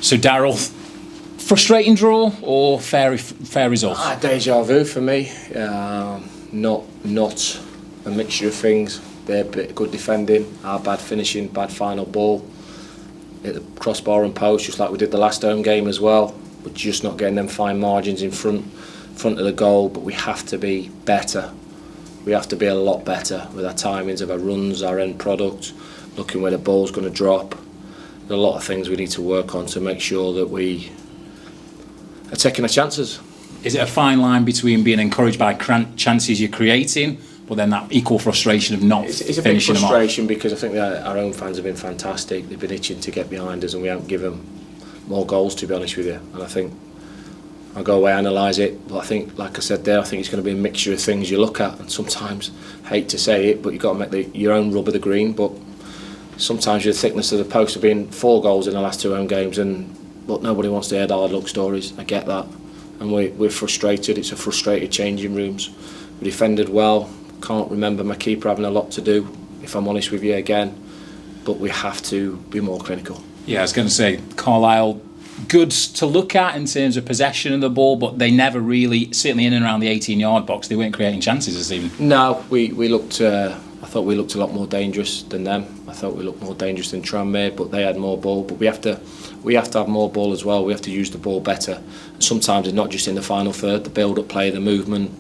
So Darrell, frustrating draw or fair result? Deja vu for me. Not a mixture of things. Their bit good defending, our bad finishing, bad final ball. Hit the crossbar and post, just like we did the last home game as well. We're just not getting them fine margins in front of the goal, but we have to be better. We have to be a lot better with our timings of our runs, our end product, looking where the ball's going to drop. There's a lot of things we need to work on to make sure that we are taking our chances. Is it a fine line between being encouraged by chances you're creating, but then that equal frustration of not finishing them off? It's a big frustration because I think that our own fans have been fantastic. They've been itching to get behind us and we haven't given them more goals, to be honest with you. And I think I'll go away, analyse it, but I think, like I said there, I think it's going to be a mixture of things you look at, and sometimes, hate to say it, but you've got to make your own rub of the green. But sometimes the thickness of the post have been 4 goals in the last 2 home games, but nobody wants to hear the hard luck stories. I get that, and we're frustrated. It's a frustrated changing rooms. We defended well. Can't remember my keeper having a lot to do, if I'm honest with you again, but we have to be more clinical. Yeah, I was going to say, Carlisle, good to look at in terms of possession of the ball, but they never really, certainly in and around the 18-yard box, they weren't creating chances this evening. No, we looked. I thought we looked a lot more dangerous than them. I thought we looked more dangerous than Tranmere, but they had more ball. But we have to have more ball as well. We have to use the ball better. And sometimes it's not just in the final third. The build-up play, the movement,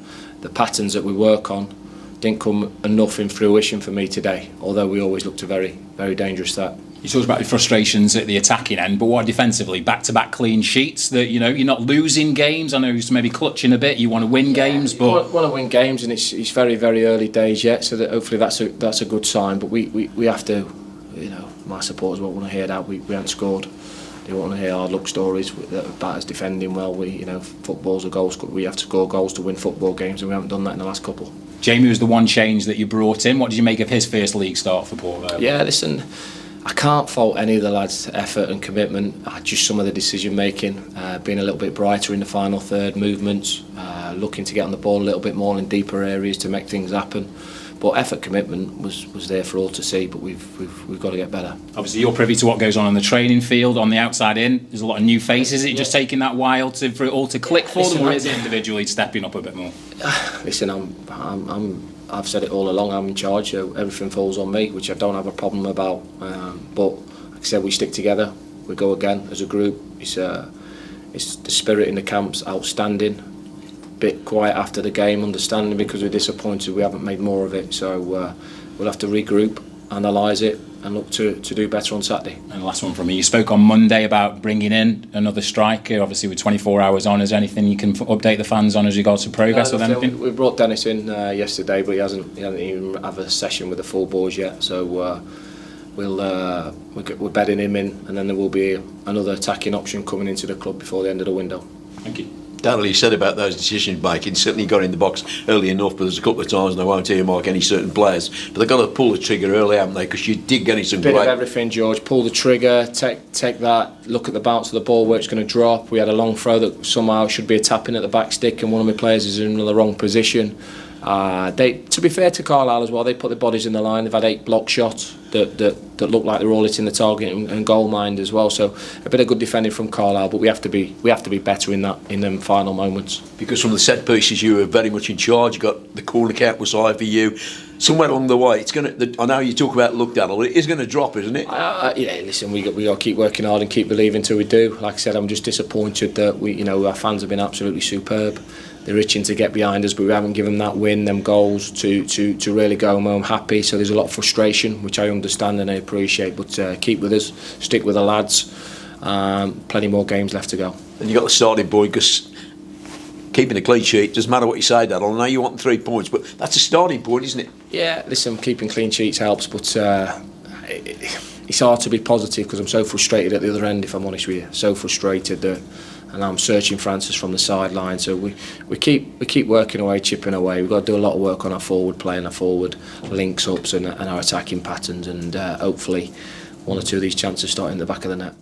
the patterns that we work on didn't come enough in fruition for me today. Although we always looked a very, very dangerous start. You talked about the frustrations at the attacking end, but what defensively? Back-to-back clean sheets. That you're not losing games. I know you're maybe clutching a bit. You want to win games, but you want to win games, and it's very, very early days yet. So that hopefully that's a good sign. But we have to, my supporters won't want to hear that we haven't scored. They won't want to hear hard luck stories about us defending well. Football's a goal. We have to score goals to win football games, and we haven't done that in the last couple. Jamie was the one change that you brought in. What did you make of his first league start for Port Vale? Yeah, listen, I can't fault any of the lads' effort and commitment. Just some of the decision making, being a little bit brighter in the final third, movements, looking to get on the ball a little bit more in deeper areas to make things happen. But effort, commitment was there for all to see. But we've got to get better. Obviously, you're privy to what goes on the training field, on the outside in. There's a lot of new faces. Is it just taking that while for it all to click for them, or is it individually stepping up a bit more? Listen, I've said it all along. I'm in charge, so everything falls on me, which I don't have a problem about. But like I said, we stick together. We go again as a group. It's the spirit in the camp's outstanding. Bit quiet after the game, understanding because we're disappointed we haven't made more of it. So we'll have to regroup, analyse it, and look to do better on Saturday. And the last one from me. You spoke on Monday about bringing in another striker. Obviously, with 24 hours on, is there anything you can update the fans on as regards to progress with anything? We brought Dennis in yesterday, but he hasn't even had a session with the full boys yet. So we're bedding him in, and then there will be another attacking option coming into the club before the end of the window. Thank you. Darrell, you said about those decision making, certainly got in the box early enough, but there's a couple of times and I won't earmark any certain players, but they've got to pull the trigger early, haven't they? Because you did get in some bit of everything, George. Pull the trigger, take that, look at the bounce of the ball where it's going to drop. We had a long throw that somehow should be a tap in at the back stick, and one of my players is in the wrong position. To be fair to Carlisle as well, they put their bodies in the line. They've had 8 block shots that look like they're all hitting the target and goal mind as well. So a bit of good defending from Carlisle, but we have to be better in them final moments. Because from the set pieces, you were very much in charge. You got the corner count was high for you. Somewhere along the way, it's going to. I know you talk about luck, Darrell. It is going to drop, isn't it? Yeah. Listen, we got to keep working hard and keep believing until we do. Like I said, I'm just disappointed that our fans have been absolutely superb. They're itching to get behind us, but we haven't given them that win, them goals to really go home happy. So there's a lot of frustration, which I understand and I appreciate. But keep with us, stick with the lads. Plenty more games left to go. And you got the starting point, because keeping a clean sheet doesn't matter what you say, Darrell. I know you want 3 points, but that's a starting point, isn't it? Yeah, listen, keeping clean sheets helps, but it's hard to be positive because I'm so frustrated at the other end. If I'm honest with you, so frustrated that. And I'm searching for answers from the sideline. So we keep working away, chipping away. We've got to do a lot of work on our forward play and our forward links ups and our attacking patterns, and hopefully 1 or 2 of these chances start in the back of the net.